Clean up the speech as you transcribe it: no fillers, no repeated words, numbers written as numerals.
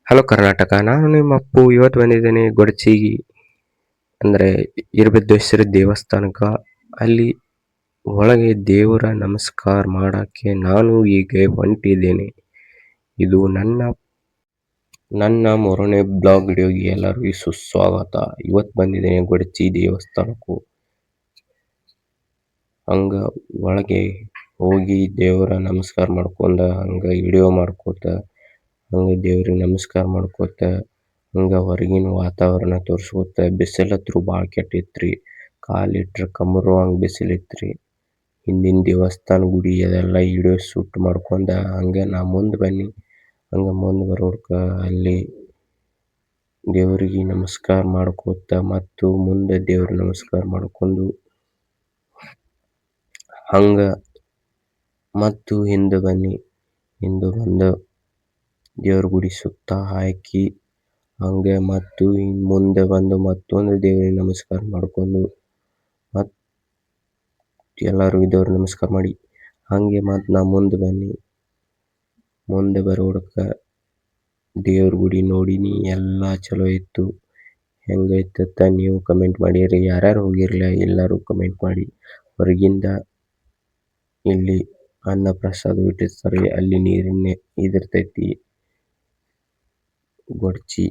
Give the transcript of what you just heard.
Hello Karnataka, ನಾನು ನಿಮ್ಮ ಅಪ್ಪು. ಇವತ್ತು ಬಂದಿದ್ದೇನೆ ಗೊಡಚಿಗಿ ಅಂದರೆ ಇರಬಿದ್ದೇಶ್ವರ ದೇವಸ್ಥಾನಕ್ಕೆ. ಅಲ್ಲಿ ಒಳಗೆ ದೇವರ ನಮಸ್ಕಾರ ಮಾಡಕ್ಕೆ ನಾನು ಈಗ ಹೊಂಟಿದ್ದೇನೆ. ಇದು ನನ್ನ ಮೂರನೇ ಬ್ಲಾಗ್ ವಿಡಿಯೋಗೆ ಎಲ್ಲರಿಗೂ ಸುಸ್ವಾಗತ. ಇವತ್ತು ಬಂದಿದ್ದೇನೆ ಗೊಡಚಿ ದೇವಸ್ಥಾನಕ್ಕೂ. ಹಂಗ ಒಳಗೆ ಹೋಗಿ ದೇವರ ನಮಸ್ಕಾರ ಮಾಡ್ಕೊಂಡ ಹಂಗ ವಿಡಿಯೋ ಮಾಡ್ಕೋತ ಹಂಗೆ ದೇವ್ರಿಗೆ ನಮಸ್ಕಾರ ಮಾಡ್ಕೋತ ಹಂಗ ಹೊರಗಿನ ವಾತಾವರಣ ತೋರಿಸ್ಕೋತ. ಬಿಸಿಲಂತ್ರು ಭಾಳ ಕೆಟ್ಟಿತ್ರಿ. ಕಾಲಿಟ್ರೆ ಕಮರುವಂಗೆ ಬಿಸಿಲಿತ್ರಿ. ಹಿಂದಿನ ದೇವಸ್ಥಾನ ಗುಡಿ ಅದೆಲ್ಲ ವಿಡಿಯೋ ಶೂಟ್ ಮಾಡ್ಕೊಂಡ ಹಂಗೆ ನಾ ಮುಂದೆ ಬನ್ನಿ. ಹಂಗೆ ಮುಂದೆ ಬರೋಡ್ಕ ಅಲ್ಲಿ ದೇವರಿಗೆ ನಮಸ್ಕಾರ ಮಾಡ್ಕೋತ ಮತ್ತು ಮುಂದೆ ದೇವ್ರ ನಮಸ್ಕಾರ ಮಾಡ್ಕೊಂಡು ಹಂಗ ಮತ್ತು ಹಿಂದೆ ಬನ್ನಿ. ಹಿಂದೆ ಬಂದು ದೇವ್ರ ಗುಡಿ ಸುತ್ತ ಹಾಕಿ ಹಂಗೆ ಮತ್ತು ಮುಂದೆ ಬಂದು ಮತ್ತೊಂದು ದೇವ್ರಿಗೆ ನಮಸ್ಕಾರ ಮಾಡ್ಕೊಂಡು ಮತ್ತು ಎಲ್ಲರೂ ದೇವ್ರ ನಮಸ್ಕಾರ ಮಾಡಿ ಹಂಗೆ ಮತ್ತು ನಾ ಮುಂದೆ ಬನ್ನಿ. ಮುಂದೆ ಬರೋಡ್ಕ ದೇವ್ರ ಗುಡಿ ನೋಡೀನಿ. ಎಲ್ಲ ಚಲೋ ಇತ್ತು. ಹೆಂಗೈತಂತ ನೀವು ಕಮೆಂಟ್ ಮಾಡಿರಿ. ಯಾರ್ಯಾರು ಹೋಗಿರಲಿಲ್ಲ ಎಲ್ಲರೂ ಕಮೆಂಟ್ ಮಾಡಿ. ಹೊರಗಿಂದ ಇಲ್ಲಿ ಅನ್ನ ಪ್ರಸಾದ ಇಟ್ಟಿರ್ತಾರೆ. ಅಲ್ಲಿ ನೀರಿನ ಇದಿರ್ತೈತಿ. ಗೊಡಚಿ